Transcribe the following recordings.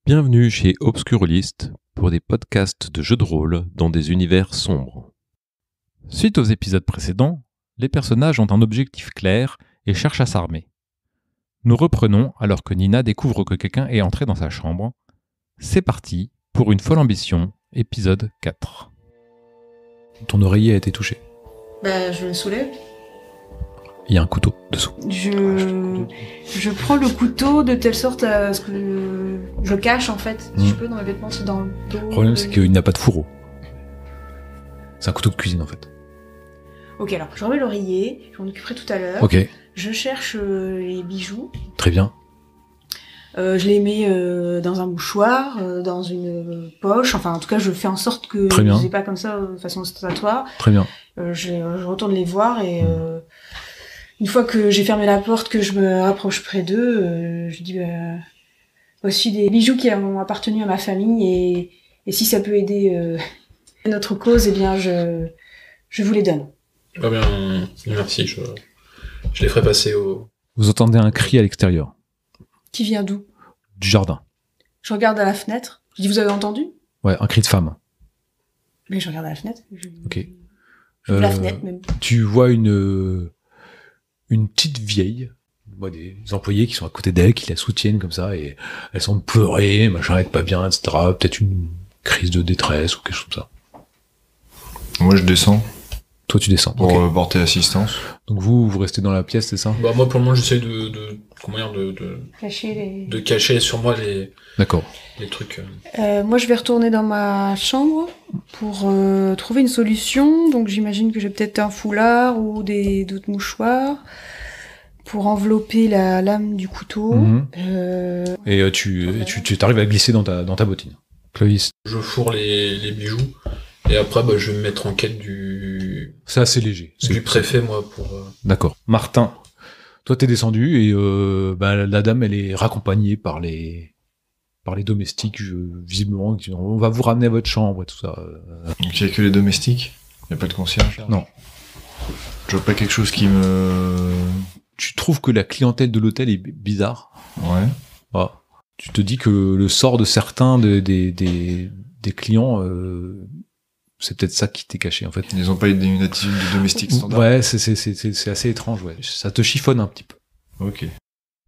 Bienvenue chez Obscurlist pour des podcasts de jeux de rôle dans des univers sombres. Suite aux épisodes précédents, les personnages ont un objectif clair et cherchent à s'armer. Nous reprenons alors que Nina découvre que quelqu'un est entré dans sa chambre. C'est parti pour Une folle ambition, épisode 4. Ton oreiller a été touché. Je le soulève. Il y a un couteau dessous. Je prends le couteau de telle sorte à ce que je le cache en fait, si je peux, dans mes vêtements, c'est dans le dos. Le problème, c'est qu'il n'y a pas de fourreau. C'est un couteau de cuisine en fait. Ok, alors je remets l'oreiller, je m'en occuperai tout à l'heure. Ok, Je cherche les bijoux. très bien. Je les mets dans un mouchoir, dans une poche. Enfin, en tout cas, je fais en sorte que Très bien. je les ai pas comme ça de façon ostentatoire. Très bien. Je retourne les voir et une fois que j'ai fermé la porte, que je me rapproche près d'eux, je dis voici des bijoux qui ont appartenu à ma famille et si ça peut aider notre cause, eh bien je vous les donne. Ah bien, merci, je les ferai passer au... Vous entendez un cri à l'extérieur Qui vient d'où? du jardin. Je regarde à la fenêtre. Je dis vous avez entendu? Ouais, un cri de femme. Mais je regarde à la fenêtre. Ok. J'ouvre la fenêtre même. Tu vois une petite vieille, des employés qui sont à côté d'elle, qui la soutiennent comme ça, et elles semblent pleurer, machin, être pas bien, etc. Peut-être une crise de détresse ou quelque chose comme ça. Moi, je descends Toi, tu descends. pour Ok. porter assistance. Donc vous restez dans la pièce, c'est ça? Bah moi pour le moment j'essaye de Cacher les... de cacher sur moi les D'accord. trucs. Moi, je vais retourner dans ma chambre pour trouver une solution. Donc, j'imagine que j'ai peut-être un foulard ou d'autres mouchoirs pour envelopper la lame du couteau. Mhm. Euh, Et tu t'arrives à glisser dans ta bottine. Clovis, Je fourre les bijoux et après bah, je vais me mettre en quête du c'est assez léger. du préfet moi pour... D'accord. Martin, toi t'es descendu et la dame elle est raccompagnée par les domestiques, visiblement, qui disent, on va vous ramener à votre chambre et tout ça. Donc, il y a que les domestiques. Il n'y a pas de concierge. Non. Je vois pas quelque chose qui me... Tu trouves que la clientèle de l'hôtel est bizarre. Ouais. Ah. Tu te dis que le sort de certains des clients, c'est peut-être ça qui t'est caché en fait. Ils ont pas une attitude de domestique standard. Ouais, c'est assez étrange, ouais. Ça te chiffonne un petit peu. Ok.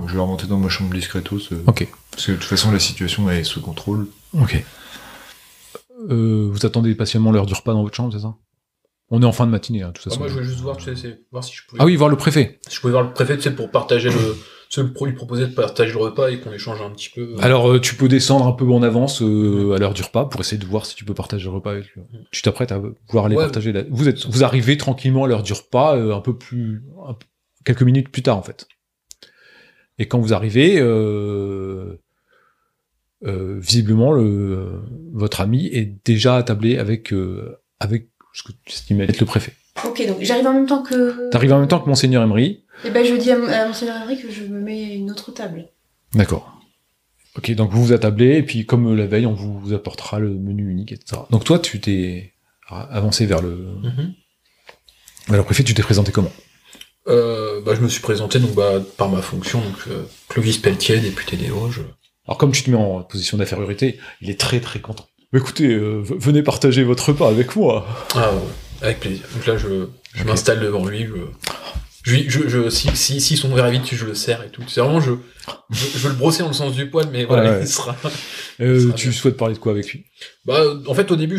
Donc, je vais remonter dans ma chambre discretos. Ok. Parce que de toute façon, la situation est sous contrôle. Ok. Vous attendez patiemment l'heure du repas dans votre chambre, c'est ça? On est en fin de matinée, de toute façon. moi je voulais juste voir, voir si je pouvais... Ah oui, voir le préfet. Si je pouvais voir le préfet, pour partager lui proposer de partager le repas et qu'on échange un petit peu. Alors, tu peux descendre un peu en avance à l'heure du repas pour essayer de voir si tu peux partager le repas avec lui. Tu t'apprêtes à pouvoir aller Ouais. partager. Vous arrivez tranquillement à l'heure du repas, quelques minutes plus tard en fait. Et quand vous arrivez, visiblement, votre ami est déjà attablé avec ce que tu estimes être le préfet. Ok, donc j'arrive en même temps que... T'arrives en même temps que Monseigneur Emery. Eh ben, je dis à Monseigneur Henry que je me mets une autre table. D'accord. Ok, donc vous vous attablez, et puis comme la veille, on vous apportera le menu unique, etc. Donc toi, tu t'es avancé vers le préfet, tu t'es présenté comment? Je me suis présenté donc par ma fonction, donc Clovis Pelletier, député des Vosges. Alors comme tu te mets en position d'infériorité, il est très très content. Mais écoutez, venez partager votre repas avec moi. Ah avec plaisir. Donc là je m'installe devant lui, si son verre est vide, je le serre et tout. C'est vraiment je veux le brosser dans le sens du poil, mais voilà, Ouais. il sera. Tu souhaites parler de quoi avec lui? En fait, au début,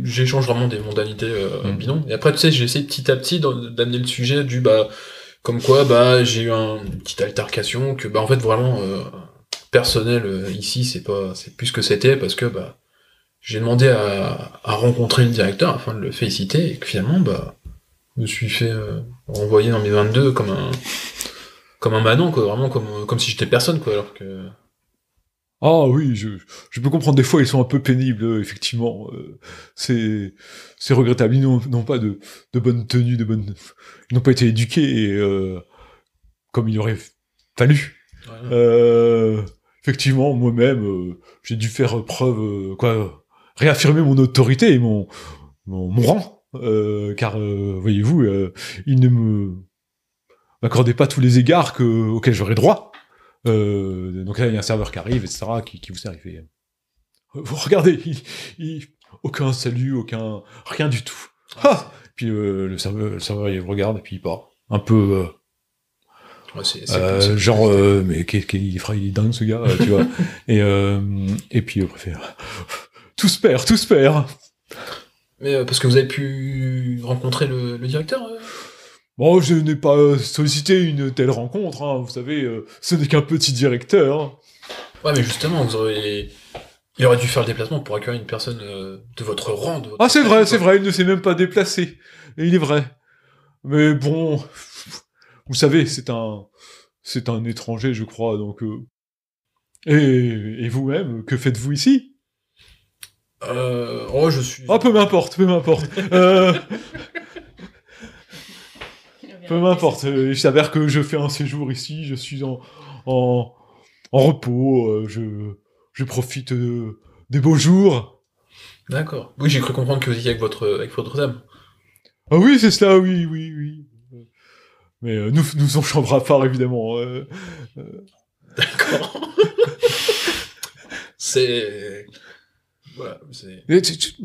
j'échange vraiment des mondanités bidons. Et après, tu sais, j'essaie petit à petit d'amener le sujet du comme quoi j'ai eu une petite altercation que en fait vraiment personnel ici, c'est plus ce que c'était parce que j'ai demandé à rencontrer le directeur afin de le féliciter et que finalement je me suis fait renvoyer dans mes 22 comme un manant, quoi, vraiment comme si j'étais personne, quoi, alors que... Ah oui, je peux comprendre, des fois ils sont un peu pénibles, effectivement. C'est regrettable, ils n'ont pas de bonne tenue, ils n'ont pas été éduqués comme il aurait fallu. Ouais. Effectivement, moi-même, j'ai dû faire preuve, réaffirmer mon autorité et mon rang, car, voyez-vous, il ne m'accordait pas tous les égards auxquels j'aurais droit. Donc là, il y a un serveur qui arrive, etc., qui vous sert, il fait... regardez, aucun salut, rien du tout. Ah, puis le serveur, il regarde, et puis il part. Un peu... Ouais, c'est genre, mais il est dingue, ce gars, tu vois. Et puis, après, tout se perd. Mais parce que vous avez pu rencontrer le directeur Bon, je n'ai pas sollicité une telle rencontre, hein. Vous savez, ce n'est qu'un petit directeur. Ouais, mais justement, il aurait dû faire le déplacement pour accueillir une personne de votre rang. Ah, c'est vrai, il ne s'est même pas déplacé. Et il est vrai. Mais bon, vous savez, c'est un étranger, je crois, donc... Et vous-même, que faites-vous ici? Oh, je suis... Ah, peu m'importe. Peu m'importe. Il s'avère que je fais un séjour ici, je suis en repos, je profite des beaux jours. D'accord. Oui, j'ai cru comprendre que vous étiez avec votre dame. Ah oui, c'est cela, oui. Mais nous en chambre à part, évidemment. D'accord. C'est... Voilà, c'est...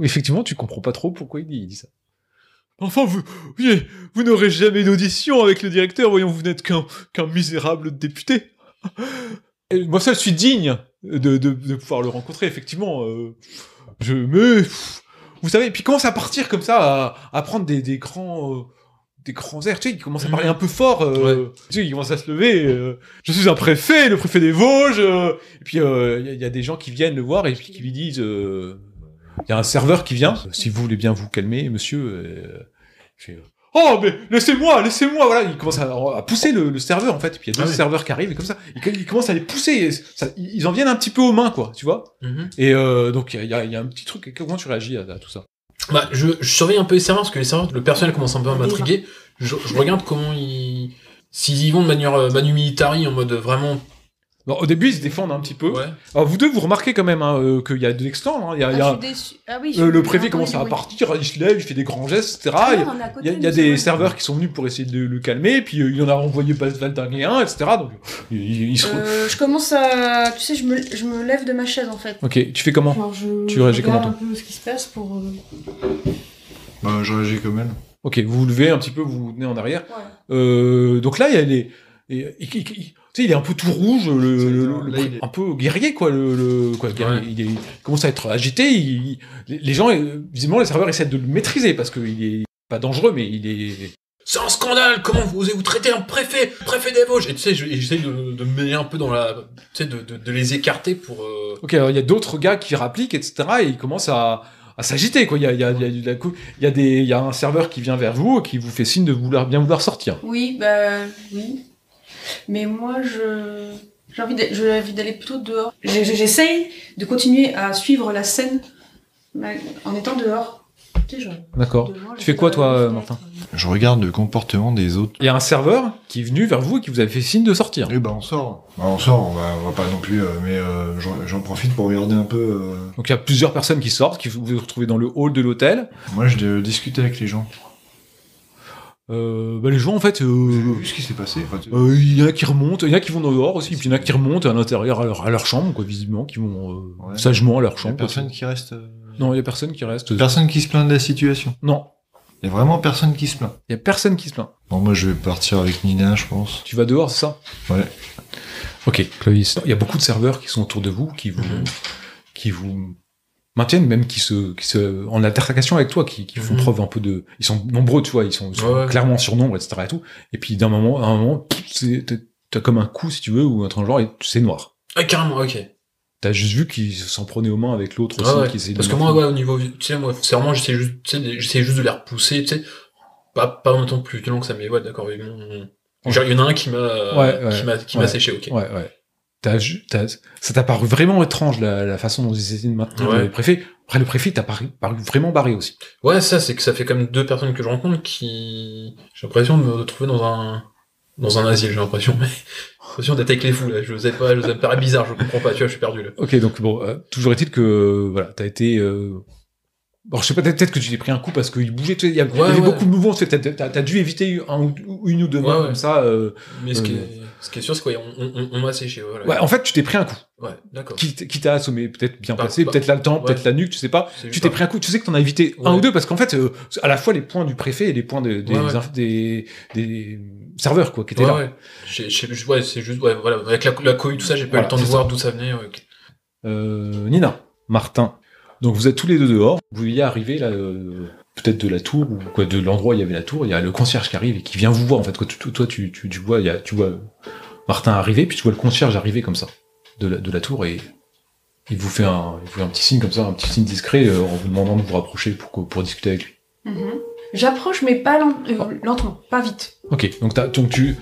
Effectivement, tu comprends pas trop pourquoi il dit ça. Enfin, vous n'aurez jamais d'audition avec le directeur, voyons, vous n'êtes qu'un misérable député. Et moi seul suis digne de pouvoir le rencontrer, effectivement. Mais, vous savez, puis il commence à partir comme ça, à prendre des grands airs, tu sais, il commence à parler un peu fort, Ouais. tu sais, il commence à se lever, je suis un préfet, le préfet des Vosges, et puis il y a des gens qui viennent le voir et puis qui lui disent, il y a un serveur qui vient, si vous voulez bien vous calmer, monsieur, il fait, oh, mais laissez-moi, voilà, il commence à pousser le serveur, en fait, et puis il y a deux serveurs qui arrivent, et comme ça, il commence à les pousser, et ils en viennent un petit peu aux mains, quoi, tu vois, et donc il y a un petit truc, comment tu réagis à tout ça? Bah, je surveille un peu les serveurs, parce que les serveurs, le personnel commence un peu à m'intriguer. Je regarde comment s'ils y vont de manière manu militari, en mode vraiment... Bon, au début, ils se défendent un petit peu. Ouais. Alors, vous deux, vous remarquez quand même qu'il y a de l'extend. Hein. Je suis déçue. Ah oui, Le préfet commence à partir, il se lève, il fait des grands gestes, etc. Il y a des serveurs qui sont venus pour essayer de le calmer, puis il en a envoyé valdinguer un, etc. Donc, je commence à... Tu sais, je me lève de ma chaise, en fait. Ok, tu fais comment? Genre, Tu réagis comment, toi? un peu ce qui se passe pour... Bah, je réagis comme elle. Ok, vous vous levez un petit peu, vous vous tenez en arrière. Ouais. Donc là, il y a les... Tu sais, il est un peu tout rouge, un peu guerrier, quoi. Guerrier. Il commence à être agité. Les gens, visiblement, les serveurs essaient de le maîtriser parce qu'il est pas dangereux, mais il est. C'est un scandale. Comment vous osez vous traiter un préfet des Vosges? Et tu sais, j'essaie de me mêler un peu dans la, tu sais, de les écarter pour. Ok, alors il y a d'autres gars qui rappliquent, etc. Et ils commencent à s'agiter, quoi. Il y a un serveur qui vient vers vous et qui vous fait signe de bien vouloir sortir. Oui. Mais moi, j'ai envie d'aller plutôt dehors. J'essaye de continuer à suivre la scène en étant dehors. Tu sais, genre, D'accord. devant, Tu fais quoi, toi, Martin? Je regarde le comportement des autres. Il y a un serveur qui est venu vers vous et qui vous a fait signe de sortir. Et on sort. On va pas non plus, mais j'en profite pour regarder un peu. Donc il y a plusieurs personnes qui sortent, qui vous retrouvez dans le hall de l'hôtel. Moi, je discute avec les gens. Les gens, en fait, J'ai vu ce qui s'est passé. il y en a qui remontent, il y en a qui vont dehors aussi, puis il y en a qui remontent à l'intérieur à leur chambre, quoi, visiblement, qui vont sagement à leur Il y a chambre. personne qui reste. Non, il y a personne qui reste. Personne qui se plaint de la situation. Non, Il y a vraiment personne qui se plaint. il y a personne qui se plaint. Bon, moi, je vais partir avec Nina, je pense. Tu vas dehors, c'est ça? Ouais. Ok, Clovis. Il y a beaucoup de serveurs qui sont autour de vous, qui vous maintiennent, même qui se en altercation avec toi, qui font preuve un peu de, ils sont nombreux, tu vois, ils sont clairement en surnombre, etc. et tout. Et puis à un moment, t'as comme un coup, si tu veux, ou un truc genre, et c'est noir. Ah, carrément, ok. T'as juste vu qu'ils s'en prenaient aux mains avec l'autre aussi, qui essayait de... Parce que moi, au niveau, tu sais, moi, c'est vraiment, j'essaie juste de les repousser, tu sais, pas en même temps plus violent que ça, mais ouais, d'accord, genre, il y en a un qui m'a séché, ok. Ouais. Ça t'a paru vraiment étrange, la façon dont ils essaient de maintenir le préfet. Après, le préfet t'a paru vraiment barré aussi. Ouais, ça, c'est que ça fait quand même 2 personnes que je rencontre qui, j'ai l'impression de me retrouver dans un asile, j'ai l'impression, mais, j'ai l'impression d'être avec les fous, là. Ça me paraît bizarre, je comprends pas, tu vois, je suis perdu, là. Ok, donc bon, toujours est-il que, voilà, t'as été, Alors, je sais pas, peut-être que tu t'es pris un coup parce qu'il bougeait, tu sais, il y avait beaucoup de mouvements, tu sais, t'as dû éviter une ou deux mains comme ça. Mais ce qui est sûr, c'est quoi, on m'a séché, voilà. Ouais, en fait, tu t'es pris un coup. Ouais, d'accord. Qui t'a assommé, peut-être bien placé, peut-être là le temps, peut-être la nuque, tu sais pas. Tu t'es pris un coup, tu sais que t'en as évité un ou deux, parce qu'en fait, à la fois les points du préfet et les points des serveurs, quoi, qui étaient là. Ouais, c'est juste, voilà, avec la cohue, tout ça, j'ai pas eu le temps de voir d'où ça venait. Nina, Martin, donc vous êtes tous les deux dehors, vous y arrivez là, peut-être de la tour, ou quoi, de l'endroit où il y avait la tour, il y a le concierge qui arrive et qui vient vous voir, en fait, quoi. Toi, tu vois, tu vois Martin arriver, puis tu vois le concierge arriver comme ça, de la tour, et il vous fait un petit signe comme ça, un petit signe discret, en vous demandant de vous rapprocher pour discuter avec lui. J'approche, mais pas lentement, pas vite. Ok,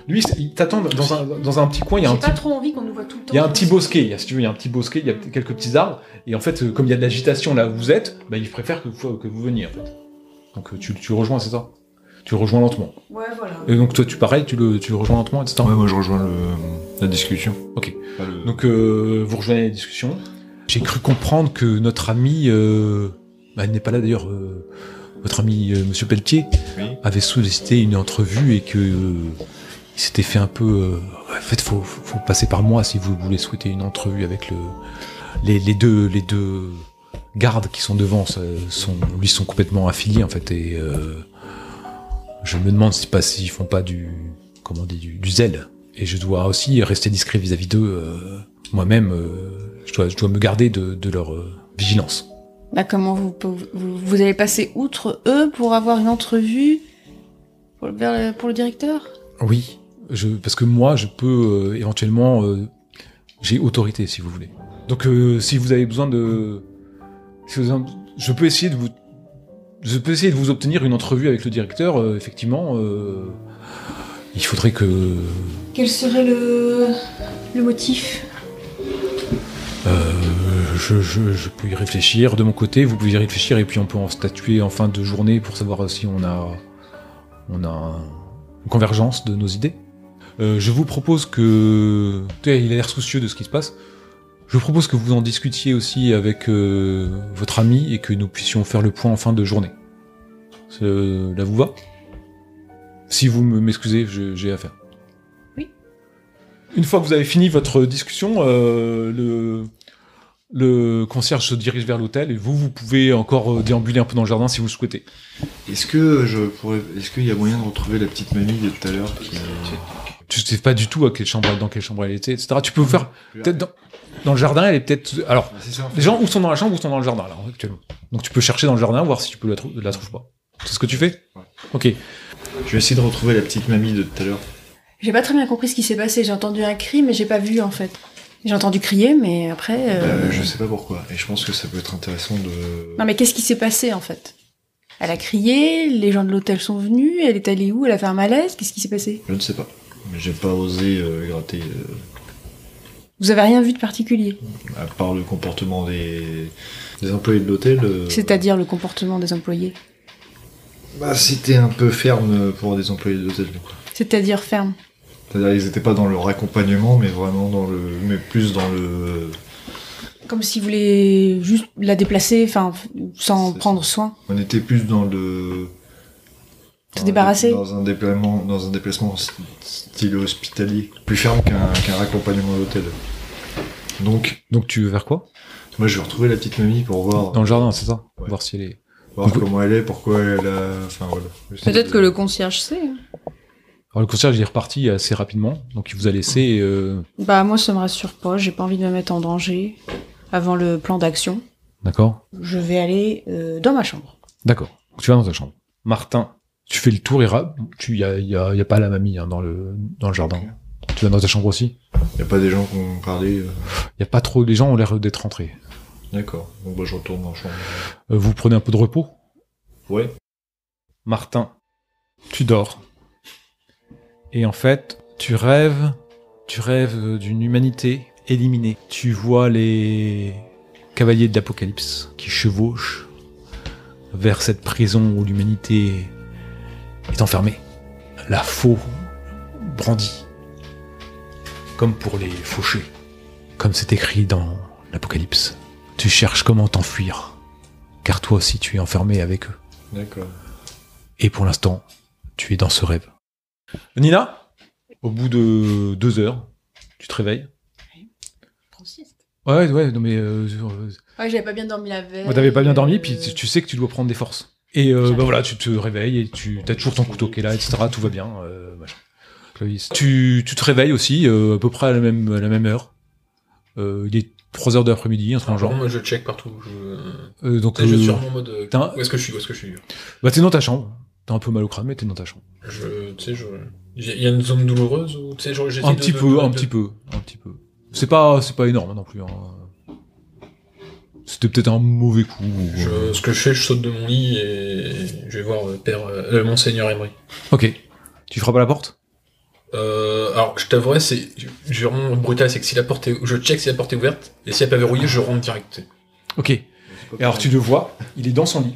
lui, il t'attend dans un petit coin. Il y a J'ai pas trop envie qu'on nous voit tout le temps. Il y a un petit bosquet, si tu veux, il y a un petit bosquet, il y a quelques petits arbres, et en fait, comme il y a de l'agitation là où vous êtes, bah, il préfère que vous veniez, en fait. Donc tu rejoins, c'est ça? Tu rejoins lentement. Ouais, voilà. Et donc toi, pareil, tu le rejoins lentement, etc. Ouais, moi je rejoins la discussion. Ok. Donc vous rejoignez la discussion. J'ai cru comprendre que notre ami, elle n'est pas là d'ailleurs, votre ami Monsieur Pelletier, avait sollicité une entrevue et que il s'était fait un peu. En fait, faut passer par moi si vous voulez souhaiter une entrevue avec les deux gardes qui sont devant, sont complètement affiliés en fait, et je me demande s'ils font pas du zèle, et je dois aussi rester discret vis-à-vis d'eux. Moi-même, je dois me garder de leur vigilance. Bah comment vous allez passer outre eux pour avoir une entrevue pour le directeur? Oui, parce que moi, je peux éventuellement, j'ai autorité si vous voulez. Donc si vous avez besoin je peux essayer de vous obtenir une entrevue avec le directeur. Effectivement, il faudrait que. Quel serait le motif? Je peux y réfléchir de mon côté, vous pouvez y réfléchir, et puis on peut en statuer en fin de journée pour savoir si on a une convergence de nos idées. Je vous propose que... Il a l'air soucieux de ce qui se passe. Je vous propose que vous en discutiez aussi avec votre ami et que nous puissions faire le point en fin de journée. Là vous va? Si vous m'excusez, j'ai affaire. Oui. Une fois que vous avez fini votre discussion, le concierge se dirige vers l'hôtel et vous pouvez encore déambuler un peu dans le jardin si vous le souhaitez. Est-ce qu'il y a moyen de retrouver la petite mamie de tout à l'heure Tu sais pas du tout dans quelle chambre elle était, etc. Tu peux vous faire peut-être dans le jardin, elle est peut-être. Alors, les gens où sont dans la chambre ou sont dans le jardin là actuellement. Donc tu peux chercher dans le jardin, voir si tu peux la trouves pas. C'est ce que tu fais? Ouais. Ok. Je vais essayer de retrouver la petite mamie de tout à l'heure. J'ai pas très bien compris ce qui s'est passé. J'ai entendu un cri, mais j'ai pas vu en fait. J'ai entendu crier, mais après... Je sais pas pourquoi, et je pense que ça peut être intéressant de... Non mais qu'est-ce qui s'est passé en fait? Elle a crié, les gens de l'hôtel sont venus, elle est allée où? Elle a fait un malaise? Qu'est-ce qui s'est passé? Je ne sais pas, mais j'ai pas osé gratter... Vous avez rien vu de particulier? À part le comportement des employés de l'hôtel... C'est-à-dire le comportement des employés? Bah c'était un peu ferme pour des employés de l'hôtel. C'est-à-dire ferme? C'est-à-dire ils étaient pas dans leur accompagnement, mais vraiment plus dans le... Comme s'ils voulaient juste la déplacer, sans prendre soin. On était plus dans le... Se débarrasser? Dans un déplacement style hospitalier. Plus ferme qu'un raccompagnement d'hôtel. Donc tu veux faire quoi? Moi je vais retrouver la petite mamie pour voir... Dans le jardin, c'est ça? Ouais. Voir si elle est... Voir comment elle est, pourquoi elle a... Enfin voilà. Peut-être que le concierge sait. Alors le concierge il est reparti assez rapidement, donc il vous a laissé... Bah moi ça me rassure pas, j'ai pas envie de me mettre en danger avant le plan d'action. D'accord. Je vais aller dans ma chambre. D'accord, donc tu vas dans ta chambre. Martin, tu fais le tour et y a pas la mamie dans le jardin. Okay. Tu vas dans ta chambre aussi? Y a pas des gens qui ont parlé Y a pas trop, les gens ont l'air d'être rentrés. D'accord, donc je retourne en chambre. Vous prenez un peu de repos? Ouais. Martin, tu dors. Et en fait, tu rêves d'une humanité éliminée. Tu vois les cavaliers de l'Apocalypse qui chevauchent vers cette prison où l'humanité est enfermée. La faux brandie, comme pour les fauchés, comme c'est écrit dans l'Apocalypse. Tu cherches comment t'enfuir. car toi aussi tu es enfermé avec eux. D'accord. Et pour l'instant, tu es dans ce rêve. Nina, au bout de 2 heures, tu te réveilles. Ouais, non mais... Ouais, j'avais pas bien dormi la veille. t'avais pas bien dormi, puis tu sais que tu dois prendre des forces. Et voilà, tu te réveilles et t'as toujours ton couteau qui est là, etc. Tout va bien. Machin. Clovis. Tu te réveilles aussi à peu près à la même heure. Il est 3h de l'après-midi, un truc genre. Moi, je check partout. Donc, je suis en mode. t'as- Où est-ce que je suis Bah, t'es dans ta chambre. T'as un peu mal au crâne, mais t'es dans ta chambre. Il y a une zone douloureuse ou tu sais, genre, j'essaie Un de- petit de- peu, de- un petit peu. C'est pas énorme non plus. Hein. C'était peut-être un mauvais coup. Ce que je fais, je saute de mon lit et je vais voir Monseigneur Emery. Ok. Tu frappes à la porte? Alors, je t'avouerai, je vais vraiment brutal, c'est que je check si la porte est ouverte, et si elle n'est pas verrouillée, je rentre direct. Ok. Et alors tu le vois, il est dans son lit.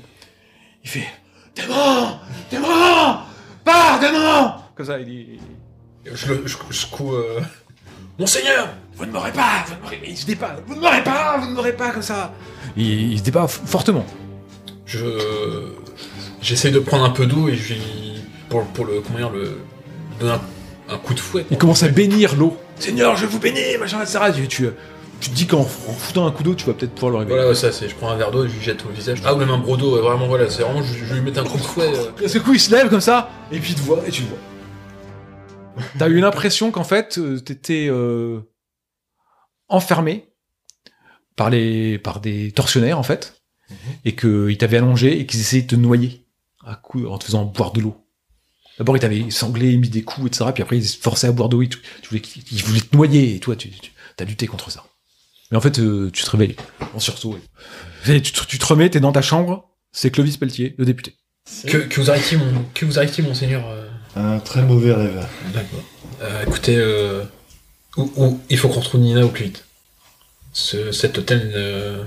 Il fait Démon Pars, démon Comme ça, il est... Je secoue... Monseigneur! Vous ne m'aurez pas, il se débat. Vous ne m'aurez pas, comme ça. Il se débat fortement. J'essaie de prendre un peu d'eau et je lui... Pour le... Comment dire, le... donner un coup de fouet. Il commence à bénir l'eau. Seigneur, je vous bénis, machin, etc. Tu te dis qu'en foutant un coup d'eau, tu vas peut-être pouvoir le réveiller. Voilà, ça, je prends un verre d'eau et je lui jette au visage. Ah, ou même un broc d'eau, vraiment, voilà, c'est vraiment, je lui mets un coup de fouet. Et ce coup, il se lève comme ça, et puis il te voit, et tu le vois. T'as eu l'impression qu'en fait, t'étais enfermé par des tortionnaires, en fait, et qu'ils t'avaient allongé et qu'ils essayaient de te noyer en te faisant boire de l'eau. D'abord, ils t'avaient sanglé, mis des coups, etc. Puis après, ils se forçaient à boire de l'eau. Ils voulaient te noyer, et toi, t'as lutté contre ça. Mais en fait, tu te réveilles en sursaut. Et tu te remets, t'es dans ta chambre, c'est Clovis Pelletier, le député. Que vous arrive-t-il, Monseigneur Un très mauvais rêve. D'accord. Écoutez, il faut qu'on retrouve Nina au plus vite. Cet hôtel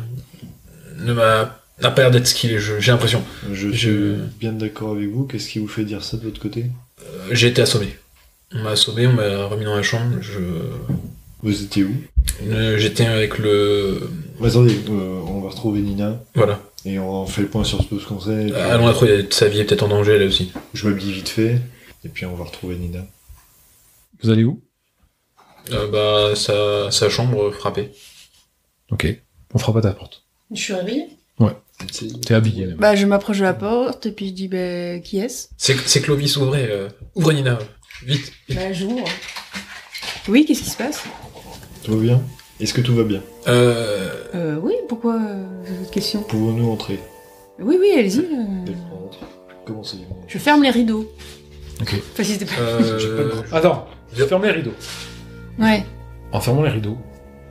n'a pas l'air d'être ce qu'il est, j'ai l'impression. Je suis bien d'accord avec vous. Qu'est-ce qui vous fait dire ça de votre côté? J'ai été assommé. On m'a assommé, on m'a remis dans la chambre. Vous étiez où? J'étais avec le... Attendez, on va retrouver Nina. Voilà. Et on fait le point sur tout ce qu'on sait. Allons la trouver, sa vie est peut-être en danger, elle aussi. Je m'habille vite fait. Et puis on va retrouver Nina. Vous allez où? Sa chambre frappée. Ok. On frappe à ta porte. Je suis réveillée. T'es habillé même. Bah, je m'approche de la porte, et puis je dis, bah, qui est-ce? C'est Clovis, ouvrez Nina, vite. Bah, j'ouvre. Oui, qu'est-ce qui se passe? Tout va bien? Est-ce que tout va bien? Oui, pourquoi cette question? Pouvons-nous entrer? Oui, allez-y. Comment c'est? Je ferme les rideaux. Ok. Enfin, si c'était pas... Attends, je ferme les rideaux. Ouais. En fermant les rideaux,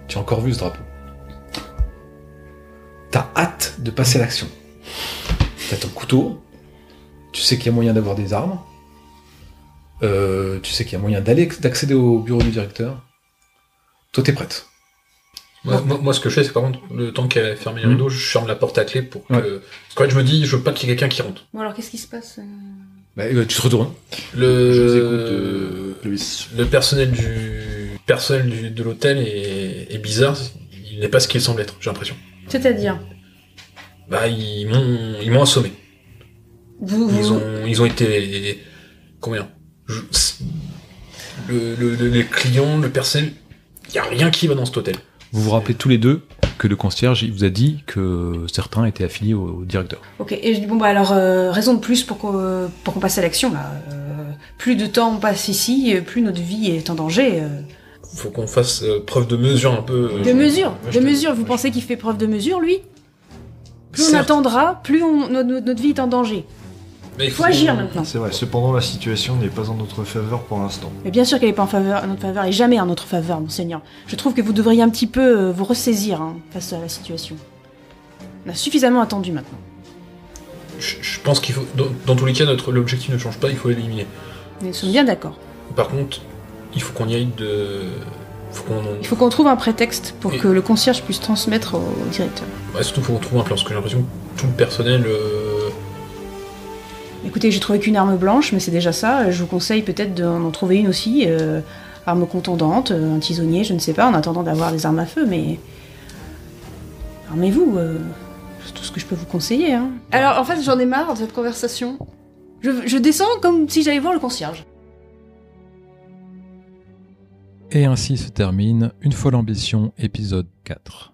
tu as encore vu ce drapeau. T'as hâte de passer à l'action. T'as ton couteau, tu sais qu'il y a moyen d'avoir des armes, tu sais qu'il y a moyen d'accéder au bureau du directeur. Toi, t'es prête. Moi, ce que je fais, c'est par contre, le temps qu'elle a fermé les rideaux, je ferme la porte à clé pour que... Parce qu'en fait, je me dis, je veux pas qu'il y ait quelqu'un qui rentre. Bon, alors, qu'est-ce qui se passe? Tu te retournes. Je vous écoute, Clovis. Le personnel de l'hôtel est bizarre. Il n'est pas ce qu'il semble être, j'ai l'impression. C'est-à-dire? Ils m'ont assommé. Ils ont été... Combien? Les clients, le personnel... Il n'y a rien qui va dans cet hôtel. Vous vous rappelez tous les deux que le concierge il vous a dit que certains étaient affiliés au directeur. Ok, et je dis, alors, raison de plus pour qu'on passe à l'action, là. Plus de temps on passe ici, plus notre vie est en danger. Faut qu'on fasse preuve de mesure un peu... De mesure, vous pensez qu'il fait preuve de mesure, lui? Plus on Certes. attendra, plus notre vie est en danger. Mais Il faut agir maintenant. C'est vrai, cependant la situation n'est pas en notre faveur pour l'instant. Mais bien sûr qu'elle n'est pas en notre faveur, et jamais en notre faveur, monseigneur. Je trouve que vous devriez un petit peu vous ressaisir face à la situation. On a suffisamment attendu maintenant. Je pense qu'il faut... Dans tous les cas, l'objectif ne change pas, il faut l'éliminer. Nous sommes bien d'accord. Par contre, il faut qu'on y aille de... Il faut qu'on trouve un prétexte pour que le concierge puisse transmettre au directeur. Surtout, il faut qu'on trouve un plan, parce que j'ai l'impression que tout le personnel... Écoutez, j'ai trouvé qu'une arme blanche, mais c'est déjà ça. Je vous conseille peut-être d'en trouver une aussi. Arme contondante, un tisonnier, je ne sais pas, en attendant d'avoir des armes à feu, mais... Armez-vous. c'est tout ce que je peux vous conseiller. Hein. Alors, en fait, j'en ai marre de cette conversation. Je descends comme si j'allais voir le concierge. Et ainsi se termine Une folle ambition, épisode 4.